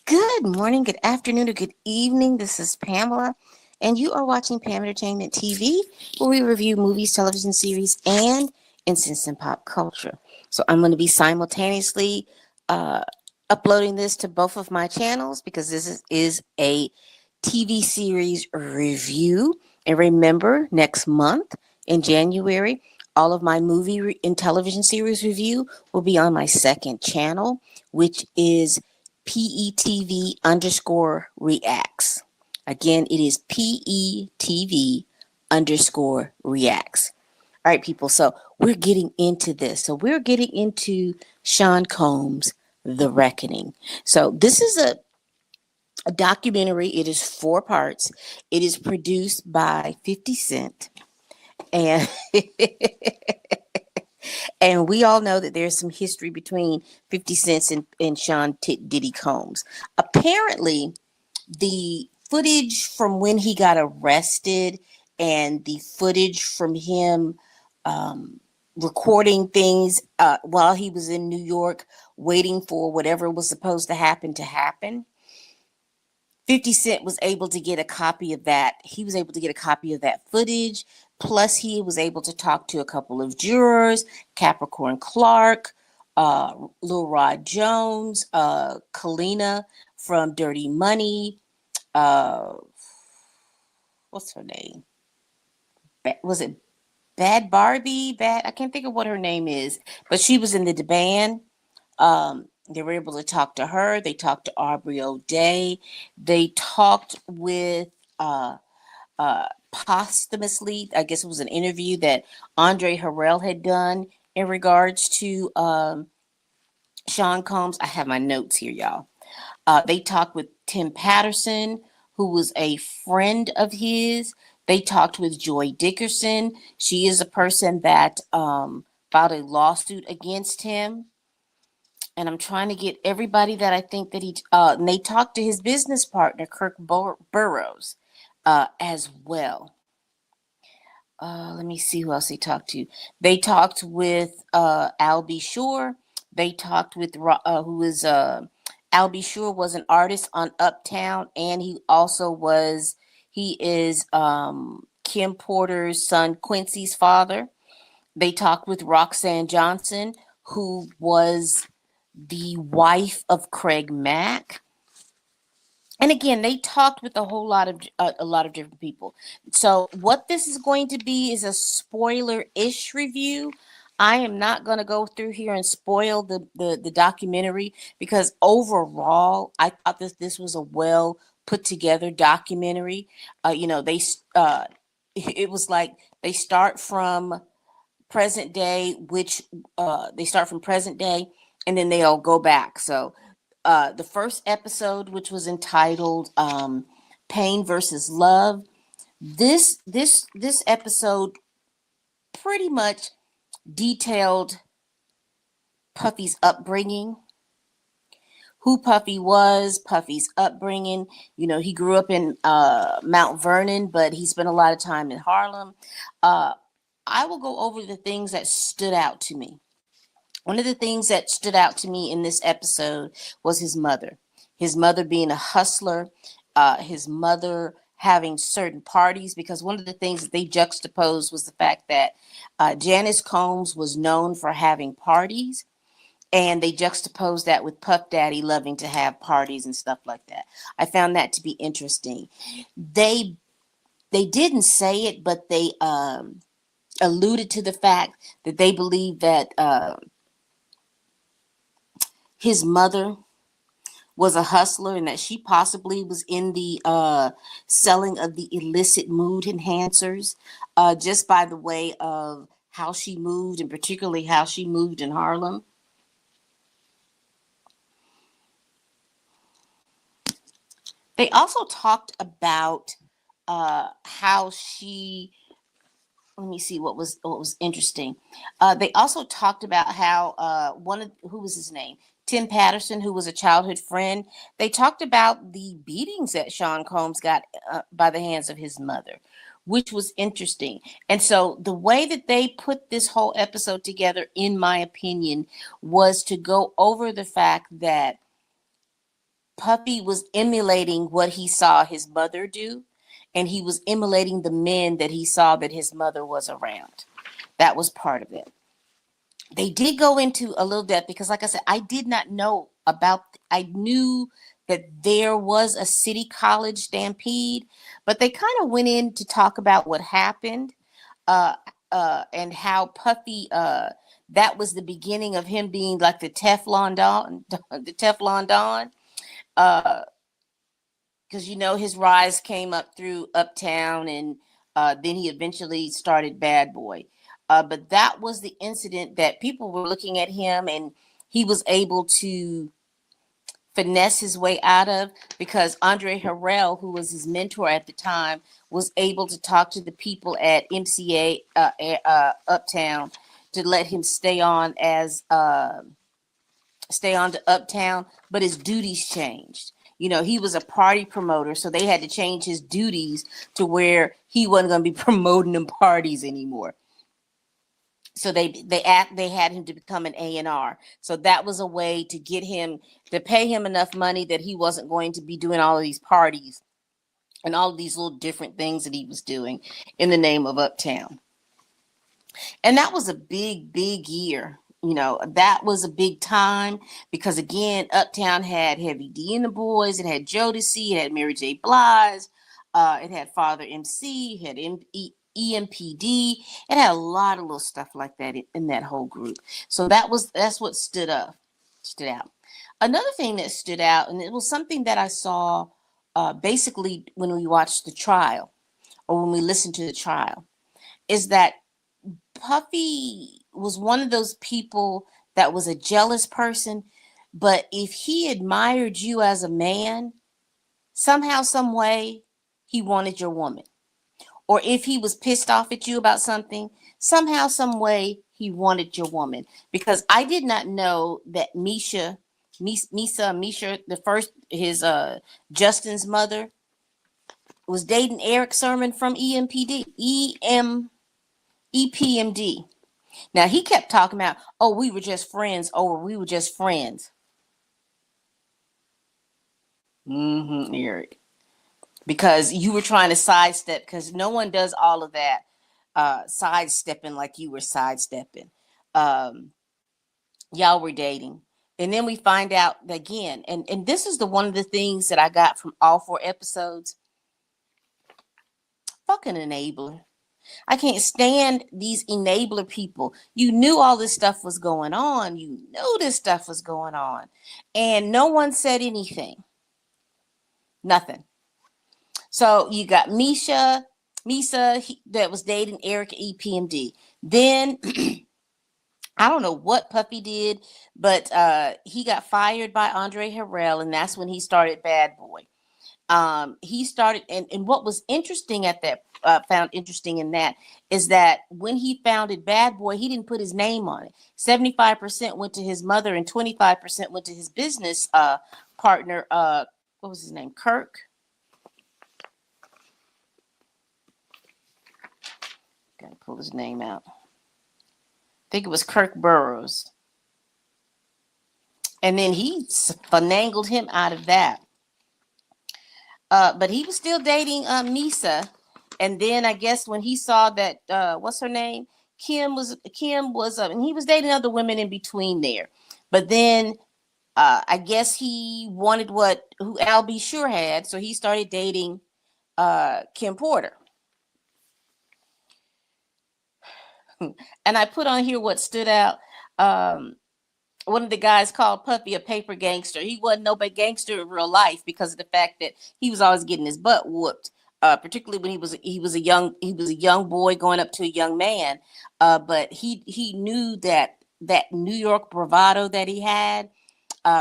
Good morning, good afternoon, or good evening. This is Pamela, and you are watching Pam Entertainment TV, where we review movies, television series, and incidents in pop culture. So I'm going to be simultaneously uh, uploading this to both of my channels because this is a TV series review. And remember, next month in January, all of my and television series review will be on my second channel, which is PETV underscore reacts. Again, it is PETV underscore reacts. All right, people. So we're getting into this. So we're getting into Sean Combs' The Reckoning. So this is a documentary. It is 4 parts. It is produced by 50 Cent. And and we all know that there's some history between 50 Cent and Sean Diddy Combs. Apparently, the footage from when he got arrested and the footage from him um, recording things while he was in New York, waiting for whatever was supposed to happen. 50 Cent was able to get a copy of that. He was able to get a copy of that footage. Plus, he was able to talk to a couple of jurors, Capricorn Clark, Lil Rod Jones, Kalina from Dirty Money. Uh, what's her name? Was it Bad Barbie? I can't think of what her name is, but she was in the band. They were able to talk to her. They talked to Aubrey O'Day. They talked with posthumously, I guess it was an interview that Andre Harrell had done in regards to Sean Combs. I have my notes here, y'all. They talked with Tim Patterson, who was a friend of his. They talked with Joy Dickerson. She is a person that filed a lawsuit against him. And I'm trying to get everybody that I think that and they talked to his business partner, Kirk Burrows, as well. Let me see who else they talked to. They talked with Al B. Sure. They talked with who is Al B. Sure was an artist on Uptown, and he is Kim Porter's son Quincy's father. They talked with Roxanne Johnson, who was the wife of Craig Mack. And again, they talked with a lot of different people. So what this is going to be is a spoiler-ish review. I am not going to go through here and spoil the documentary because overall, I thought this was a well put together documentary. It was like they start from present day, which they start from present day, and then they all go back. So the first episode, which was entitled "Pain versus Love," this episode pretty much detailed Puffy's upbringing, who Puffy was, Puffy's upbringing. You know, he grew up in Mount Vernon, but he spent a lot of time in Harlem. I will go over the things that stood out to me. One of the things that stood out to me in this episode was his mother. His mother being a hustler, his mother having certain parties, because one of the things that they juxtaposed was the fact that Janice Combs was known for having parties, and they juxtaposed that with Puff Daddy loving to have parties and stuff like that. I found that to be interesting. They didn't say it, but they alluded to the fact that they believe that his mother was a hustler and that she possibly was in the selling of the illicit mood enhancers just by the way of how she moved, and particularly how she moved in Harlem. They also talked about how she, let me see what was interesting. They also talked about how who was his name? Tim Patterson, who was a childhood friend. They talked about the beatings that Sean Combs got by the hands of his mother, which was interesting. And so the way that they put this whole episode together, in my opinion, was to go over the fact that Puffy was emulating what he saw his mother do, and he was emulating the men that he saw that his mother was around. That was part of it. They did go into a little depth because, like I said, I did not know about, I knew that there was a city college stampede, but they kind of went in to talk about what happened, uh, and how Puffy, that was the beginning of him being like the Teflon Don, the Teflon Don. Uh, because his rise came up through Uptown, and then he eventually started Bad Boy. But that was the incident that people were looking at him, and he was able to finesse his way out of, because Andre Harrell, who was his mentor at the time, was able to talk to the people at MCA Uptown to let him stay on to Uptown, but his duties changed. He was a party promoter, so they had to change his duties to where he wasn't going to be promoting them parties anymore. So they had him to become an A&R. So that was a way to get him to pay him enough money that he wasn't going to be doing all of these parties and all of these little different things that he was doing in the name of Uptown. And that was a big, big year. That was a big time because, again, Uptown had Heavy D and the Boys. It had Jodeci. It had Mary J. Blige. It had Father MC. It had EMPD. It had a lot of little stuff like that in that whole group. So that's what stood out. Another thing that stood out, and it was something that I saw basically when we watched the trial or when we listened to the trial, is that Puffy was one of those people that was a jealous person, but if he admired you as a man, somehow, some way, he wanted your woman. Or if he was pissed off at you about something, somehow, some way, he wanted your woman. Because I did not know that Misha, the first, his Justin's mother, was dating Erick Sermon from EPMD. Now, he kept talking about, oh, we were just friends. Oh, we were just friends. Eric. Because you were trying to sidestep, because no one does all of that sidestepping like you were sidestepping. Y'all were dating. And then we find out again, and this is one of the things that I got from all 4 episodes. Fucking enabler. I can't stand these enabler people. You knew all this stuff was going on. You knew this stuff was going on. And no one said anything. Nothing. So you got Misa that was dating Eric at EPMD. Then I don't know what Puffy did, but he got fired by Andre Harrell, and that's when he started Bad Boy. He started, and what was interesting at that, found interesting in that, is that when he founded Bad Boy, he didn't put his name on it. 75% went to his mother, and 25% went to his business partner. What was his name? Kirk. Gotta pull his name out. I think it was Kirk Burroughs. And then he finagled him out of that. But he was still dating Misa. And then I guess when he saw that, what's her name? Kim was, and he was dating other women in between there. But then I guess he wanted who Al B. Sure had. So he started dating Kim Porter. And I put on here what stood out. One of the guys called Puffy a paper gangster. He wasn't no big gangster in real life because of the fact that he was always getting his butt whooped. Particularly when he was a young boy going up to a young man. But he knew that New York bravado that he had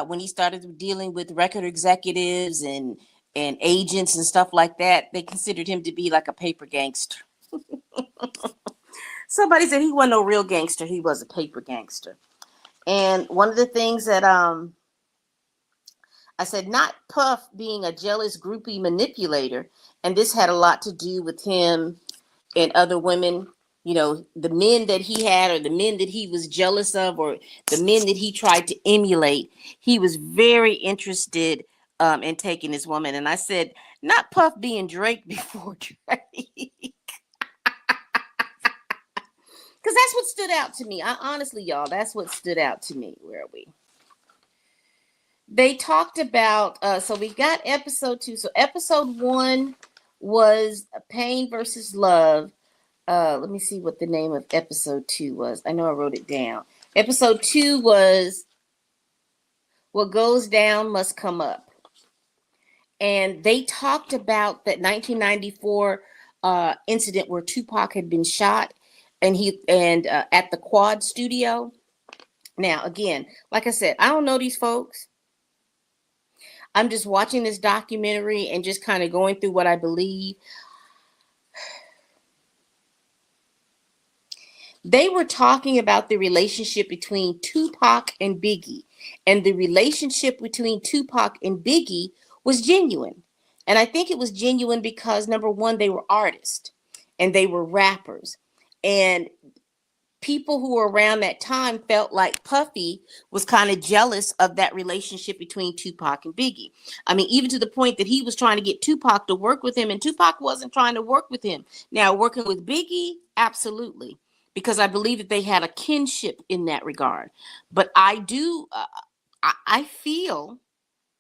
when he started dealing with record executives and agents and stuff like that. They considered him to be like a paper gangster. Somebody said he wasn't no real gangster. He was a paper gangster. And one of the things that I said, not Puff being a jealous groupie manipulator, and this had a lot to do with him and other women, the men that he had or the men that he was jealous of or the men that he tried to emulate. He was very interested and taking this woman. And I said, not Puff being Drake before Drake. Because that's what stood out to me. I honestly, y'all, that's what stood out to me. Where are we? They talked about, so we got episode 2. So episode 1 was Pain versus Love. Let me see what the name of episode 2 was. I know I wrote it down. Episode 2 was What Goes Down Must Come Up. And they talked about that 1994 incident where Tupac had been shot and at the Quad Studio. Now, again, like I said, I don't know these folks. I'm just watching this documentary and just kind of going through what I believe. They were talking about the relationship between Tupac and Biggie, and the relationship between Tupac and Biggie was genuine. And I think it was genuine because, number one, they were artists and they were rappers. And people who were around that time felt like Puffy was kind of jealous of that relationship between Tupac and Biggie. I mean, even to the point that he was trying to get Tupac to work with him, and Tupac wasn't trying to work with him. Now, working with Biggie, absolutely, because I believe that they had a kinship in that regard. But I do, I feel,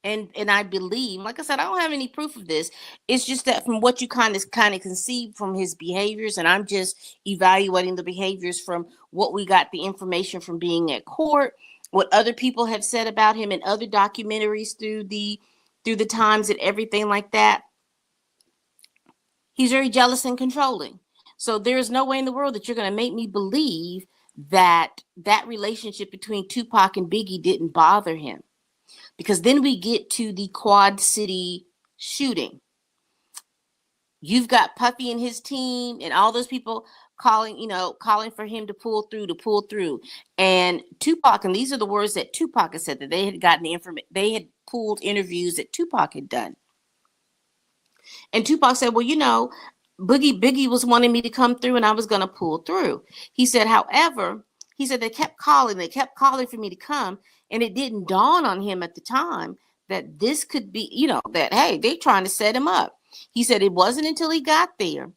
and I believe, like I said, I don't have any proof of this. It's just that from what you kind of conceive from his behaviors, and I'm just evaluating the behaviors from what we got the information from being at court, what other people have said about him in other documentaries through the times and everything like that. He's very jealous and controlling. So there's no way in the world that you're going to make me believe that that relationship between Tupac and Biggie didn't bother him. Because then we get to the Quad City shooting. You've got Puffy and his team and all those people calling for him to pull through. And Tupac, and these are the words that Tupac had said, that they had gotten the information, they had pulled interviews that Tupac had done. And Tupac said, well, Biggie was wanting me to come through and I was going to pull through. He said, however, they kept calling for me to come. And it didn't dawn on him at the time that this could be, that, hey, they're trying to set him up. He said it wasn't until he got there.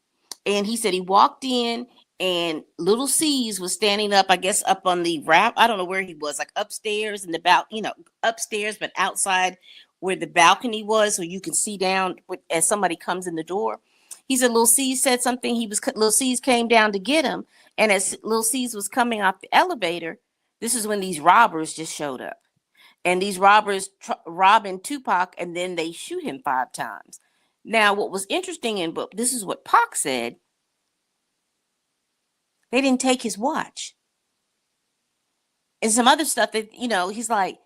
And he said he walked in and Little C's was standing up, I guess, up on the wrap. I don't know where he was, like upstairs in the upstairs, but outside where the balcony was, so you can see down as somebody comes in the door. He said Little C's said something. Little C's came down to get him. And as Little C's was coming off the elevator, this is when these robbers just showed up. And these robbers robbing Tupac, and then they shoot him 5 times. Now, what was interesting, but this is what Pac said, they didn't take his watch. And some other stuff that, he's like,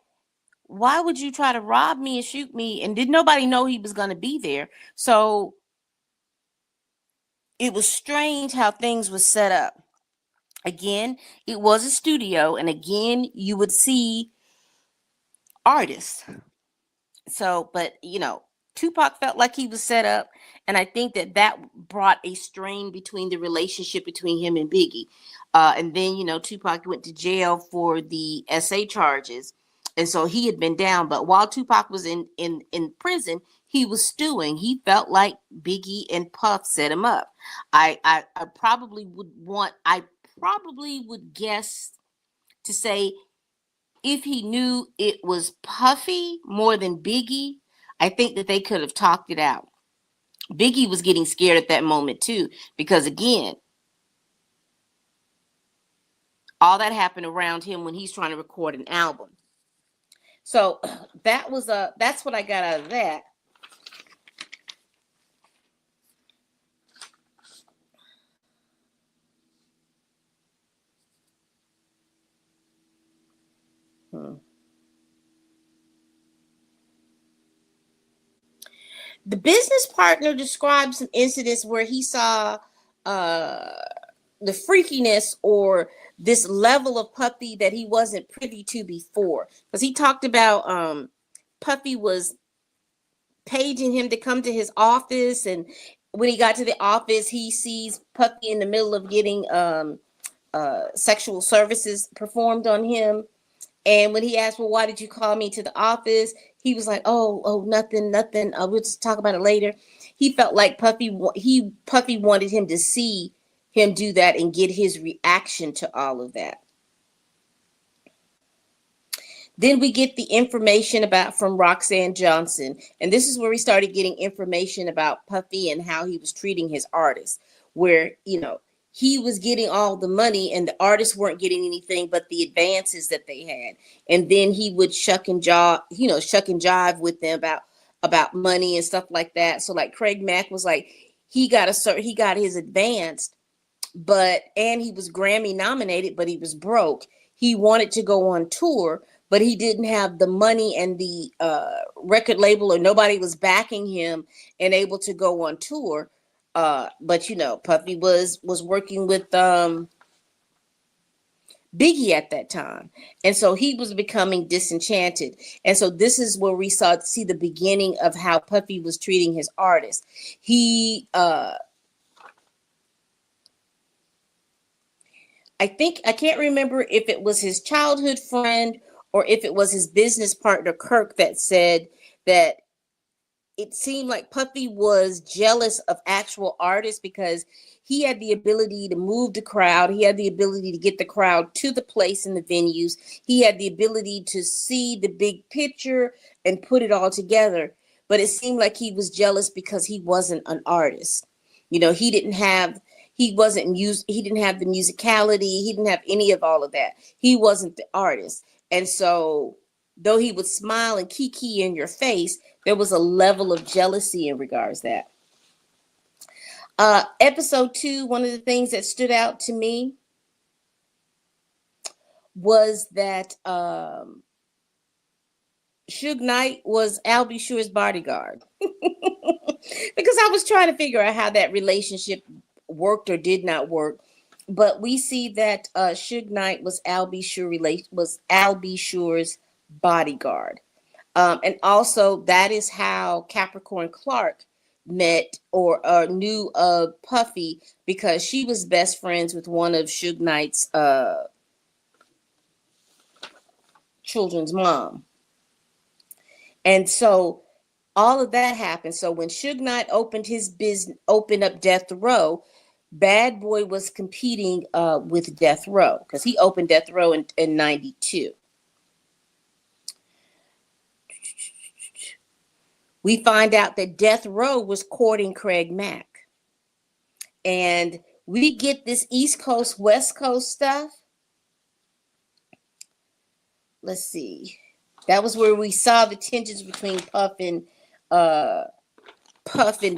why would you try to rob me and shoot me? And did nobody know he was going to be there? So it was strange how things were set up. Again, it was a studio, and again, you would see artists. So, but Tupac felt like he was set up, and I think that brought a strain between the relationship between him and Biggie. And then, Tupac went to jail for the SA charges, and so he had been down. But while Tupac was in prison, he was stewing. He felt like Biggie and Puff set him up. I probably would guess to say, if he knew it was Puffy more than Biggie, I think that they could have talked it out. Biggie was getting scared at that moment too, because again, all that happened around him when he's trying to record an album. So that's what I got out of that. The business partner described some incidents where he saw the freakiness or this level of Puffy that he wasn't privy to before. Because he talked about Puffy was paging him to come to his office, and when he got to the office, he sees Puffy in the middle of getting sexual services performed on him. And when he asked, well, why did you call me to the office? He was like, nothing, nothing. We'll just talk about it later. He felt like Puffy wanted him to see him do that and get his reaction to all of that. Then we get the information about from Roxanne Johnson. And this is where we started getting information about Puffy and how he was treating his artists, where, he was getting all the money and the artists weren't getting anything but the advances that they had. And then he would shuck and jive with them about money and stuff like that. So like Craig Mack was like, he got his advance, and he was Grammy nominated, but he was broke. He wanted to go on tour, but he didn't have the money and the record label, or nobody was backing him and able to go on tour. But Puffy was working with Biggie at that time, and so he was becoming disenchanted. And so this is where we see the beginning of how Puffy was treating his artists. He I can't remember if it was his childhood friend or if it was his business partner Kirk that said that it seemed like Puffy was jealous of actual artists because he had the ability to move the crowd. He had the ability to get the crowd to the place in the venues. He had the ability to see the big picture and put it all together. But it seemed like he was jealous because he wasn't an artist. He didn't have the musicality. He didn't have any of all of that. He wasn't the artist. And so though he would smile and kiki in your face, there was a level of jealousy in regards to that. Episode 2, one of the things that stood out to me was that Suge Knight was Al B. Sure's bodyguard. Because I was trying to figure out how that relationship worked or did not work. But we see that Suge Knight was Al B. Sure's bodyguard. And also that is how Capricorn Clark met or knew of Puffy, because she was best friends with one of Suge Knight's children's mom. And so all of that happened. So when Suge Knight opened up Death Row, Bad Boy was competing with Death Row because he opened Death Row in 92. We find out that Death Row was courting Craig Mack. And we get this East Coast, West Coast stuff. Let's see. That was where we saw the tensions between Puff and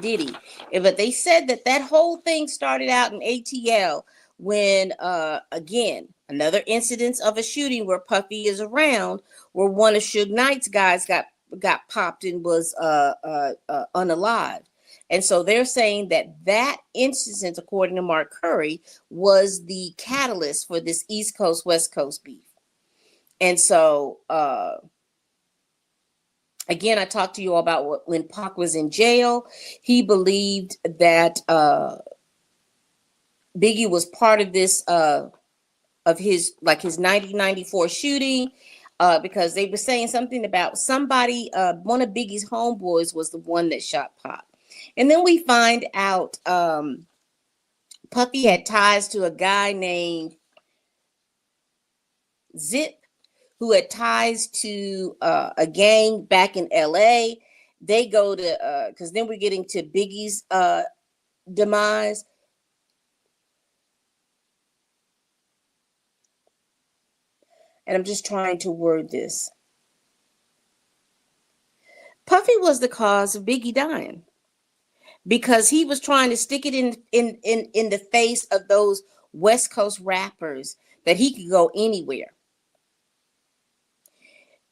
Diddy. But they said that whole thing started out in ATL when, again, another incident of a shooting where Puffy is around, where one of Suge Knight's guys got popped and was unalived. And so they're saying that incident, according to Mark Curry, was the catalyst for this East Coast, West Coast beef. And so, again, I talked to you all about when Pac was in jail. He believed that Biggie was part of this, of his 1994 shooting. Because they were saying something about somebody, one of Biggie's homeboys was the one that shot Pac. And then we find out Puffy had ties to a guy named Zip, who had ties to a gang back in LA. They go to, because then we're getting to Biggie's demise. And I'm just trying to word this. Puffy was the cause of Biggie dying because he was trying to stick it in the face of those West Coast rappers that he could go anywhere.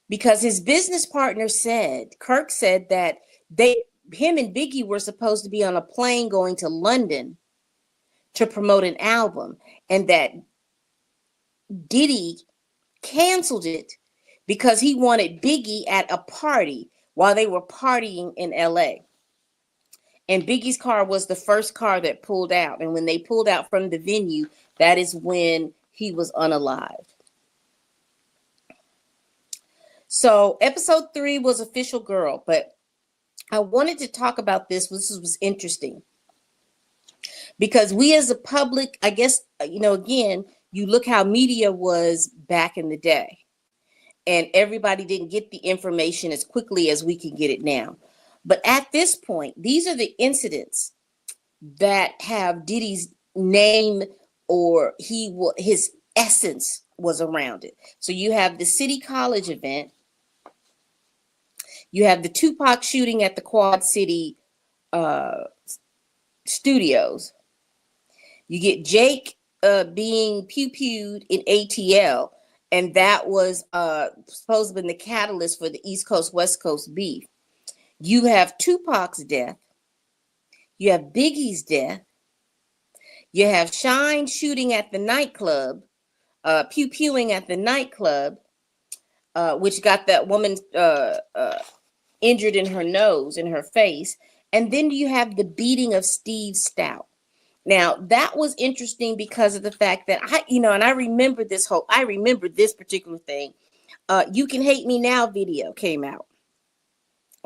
Because his business partner Kirk said that him and Biggie were supposed to be on a plane going to London to promote an album, and that Diddy canceled it because he wanted Biggie at a party while they were partying in LA. And Biggie's car was the first car that pulled out. And when they pulled out from the venue, that is when he was unalived. So episode 3 was Official Girl, but I wanted to talk about this. This was interesting because we as a public, I guess, again, you look how media was back in the day, and everybody didn't get the information as quickly as we can get it now. But at this point, these are the incidents that have Diddy's name, or his essence was around it. So you have the City College event, you have the Tupac shooting at the Quad City studios, you get Jake being pew-pewed in ATL, and that was supposed to have been the catalyst for the East Coast West Coast beef. You have Tupac's death, you have Biggie's death, you have Shine shooting at the nightclub, pew-pewing at the nightclub, which got that woman injured in her nose, in her face. And then you have the beating of Steve Stout. Now, that was interesting because of the fact that I remember this particular thing. You Can Hate Me Now video came out.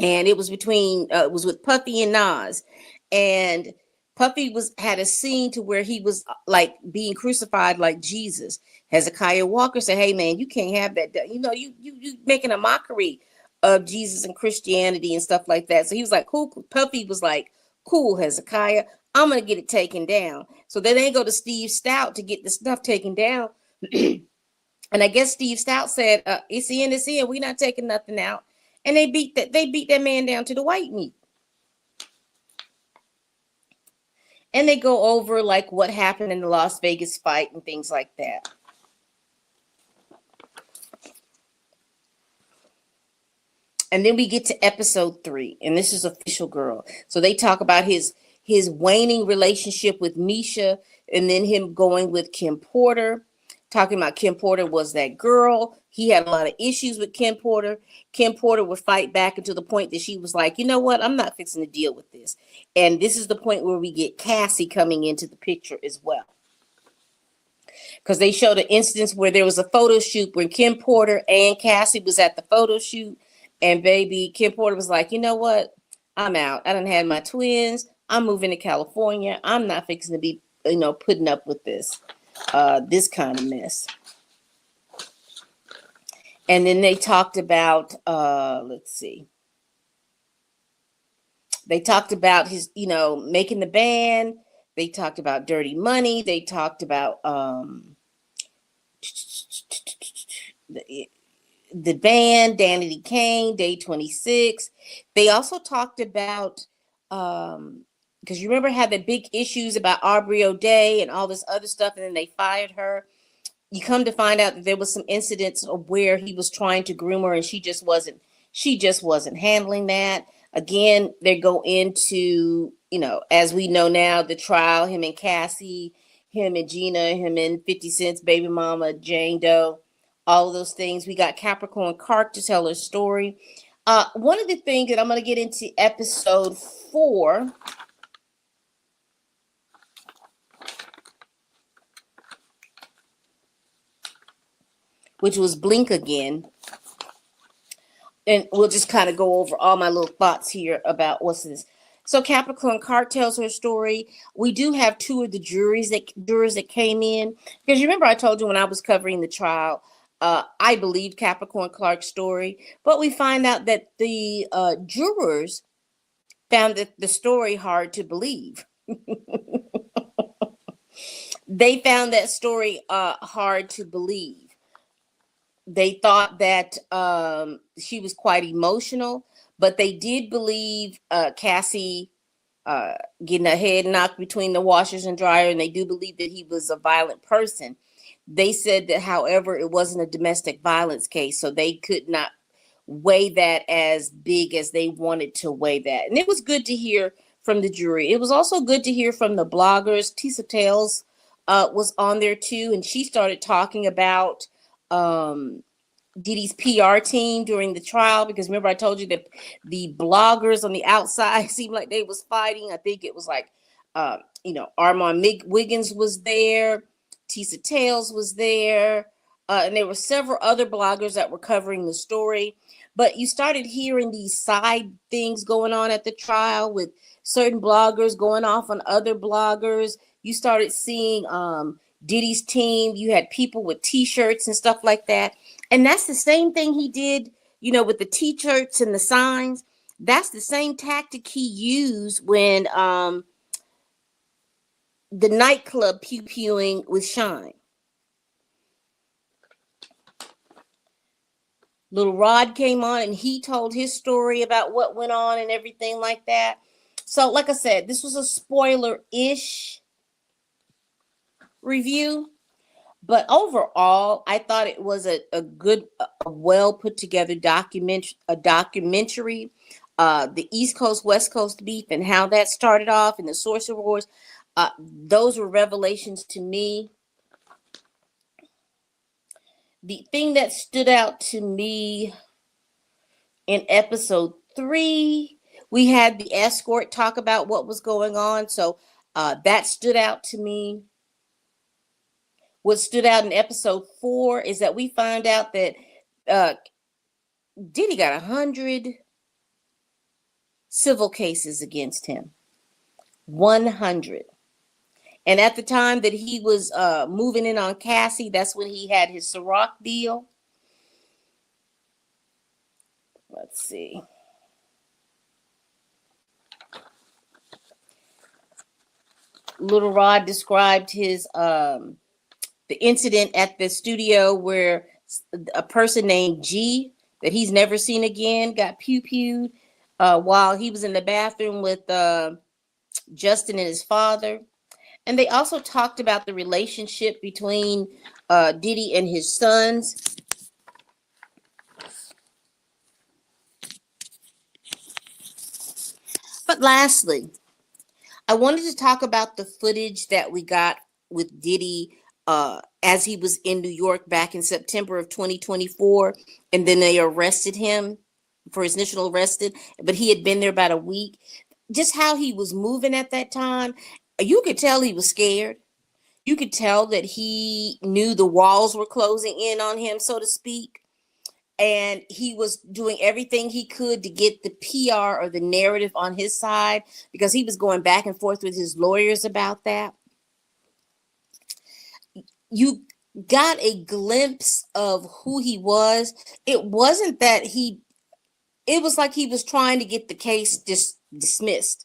And it was with Puffy and Nas. And Puffy had a scene to where he was like being crucified like Jesus. Hezekiah Walker said, "Hey man, you can't have that. You making a mockery of Jesus and Christianity and stuff like that." So he was like, "Cool." Puffy was like, "Cool, Hezekiah, I'm gonna get it taken down." So then they go to Steve Stout to get the stuff taken down. And I guess Steve Stout said, "It's in. We're not taking nothing out." And they beat that man down to the white meat. And they go over like what happened in the Las Vegas fight and things like that. And then we get to episode 3, and this is Official Girl. So they talk about his waning relationship with Misha, and then him going with Kim Porter, talking about Kim Porter was that girl. He had a lot of issues with Kim Porter. Kim Porter would fight back until the point that she was like, "You know what? I'm not fixing to deal with this." And this is the point where we get Cassie coming into the picture as well. Because they showed an instance where there was a photo shoot when Kim Porter and Cassie was at the photo shoot. And baby, Kim Porter was like, "You know what? I'm out. I done had my twins. I'm moving to California. I'm not fixing to be, putting up with this kind of mess." And then they talked about, they talked about his, making the band. They talked about Dirty Money. They talked about the band, Danity Kane, Day 26. They also talked about, because you remember had the big issues about Aubrey O'Day and all this other stuff, and then they fired her. You come to find out that there was some incidents of where he was trying to groom her, and she just wasn't handling that. Again, they go into, as we know now, the trial, him and Cassie, him and Gina, him and 50 Cent's baby mama, Jane Doe, all of those things. We got Capricorn Clark to tell her story. One of the things that I'm going to get into episode 4, which was Blink Again. And we'll just kind of go over all my little thoughts here about what's this. So Capricorn Clark tells her story. We do have 2 of the jurors that came in. Because you remember I told you when I was covering the trial, I believed Capricorn Clark's story. But we find out that the jurors found that the story hard to believe. They found that story hard to believe. They thought that she was quite emotional, but they did believe Cassie getting her head knocked between the washers and dryer, and they do believe that he was a violent person. They said that, however, it wasn't a domestic violence case, so they could not weigh that as big as they wanted to weigh that. And it was good to hear from the jury. It was also good to hear from the bloggers. Tisa Tales was on there too, and she started talking about Diddy's PR team during the trial, because remember I told you that the bloggers on the outside seemed like they was fighting. I think it was like Armand Wiggins was there, Tisa Tales was there, and there were several other bloggers that were covering the story. But you started hearing these side things going on at the trial with certain bloggers going off on other bloggers. You started seeing Diddy's team. You had people with T-shirts and stuff like that. And that's the same thing he did, with the T-shirts and the signs. That's the same tactic he used when the nightclub pew-pewing with Shine. Little Rod came on and he told his story about what went on and everything like that. So, like I said, this was a spoiler-ish review. But overall, I thought it was a good, well put together documentary. The East Coast, West Coast beef and how that started off, and the Source Awards. Those were revelations to me. The thing that stood out to me in episode 3, we had the escort talk about what was going on. So that stood out to me. What stood out in episode 4 is that we find out that Diddy got 100 civil cases against him. 100. And at the time that he was moving in on Cassie, that's when he had his Ciroc deal. Let's see. Little Rod described his the incident at the studio where a person named G that he's never seen again got pew-pewed while he was in the bathroom with Justin and his father. And they also talked about the relationship between Diddy and his sons. But lastly, I wanted to talk about the footage that we got with Diddy as he was in New York back in September of 2024. And then they arrested him for his initial arrested, but he had been there about a week. Just how he was moving at that time. You could tell he was scared. You could tell that he knew the walls were closing in on him, so to speak. And he was doing everything he could to get the PR or the narrative on his side because he was going back and forth with his lawyers about that. You got a glimpse of who he was. It wasn't that it was like he was trying to get the case dismissed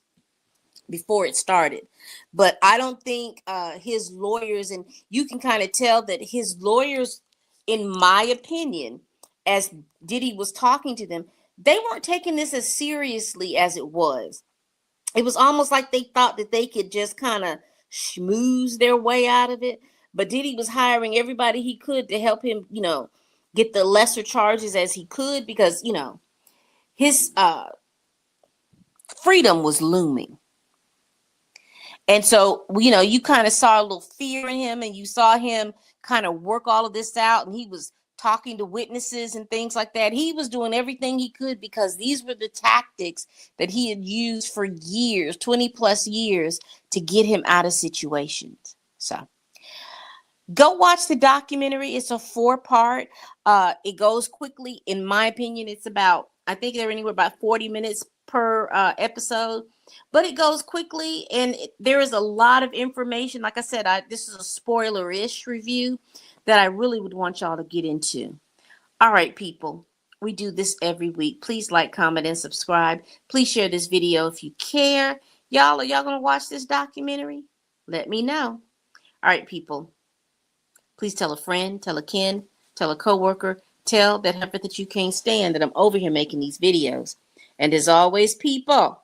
before it started. But I don't think his lawyers, and you can kind of tell that his lawyers, in my opinion, as Diddy was talking to them, they weren't taking this as seriously as it was. It was almost like they thought that they could just kind of schmooze their way out of it. But Diddy was hiring everybody he could to help him, get the lesser charges as he could because, his freedom was looming. And so, you kind of saw a little fear in him and you saw him kind of work all of this out. And he was talking to witnesses and things like that. He was doing everything he could because these were the tactics that he had used for years, 20 plus years, to get him out of situations. So go watch the documentary. It's a 4-part. It goes quickly. In my opinion, it's about, I think they're anywhere about 40 minutes per episode, but it goes quickly and there is a lot of information. Like I said, this is a spoiler-ish review that I really would want y'all to get into. All right, people, we do this every week. Please like, comment, and subscribe. Please share this video if you care. Are y'all going to watch this documentary? Let me know. All right, people, please tell a friend, tell a kin, tell a coworker, tell that heifer that you can't stand that I'm over here making these videos. And as always, people,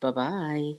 bye-bye.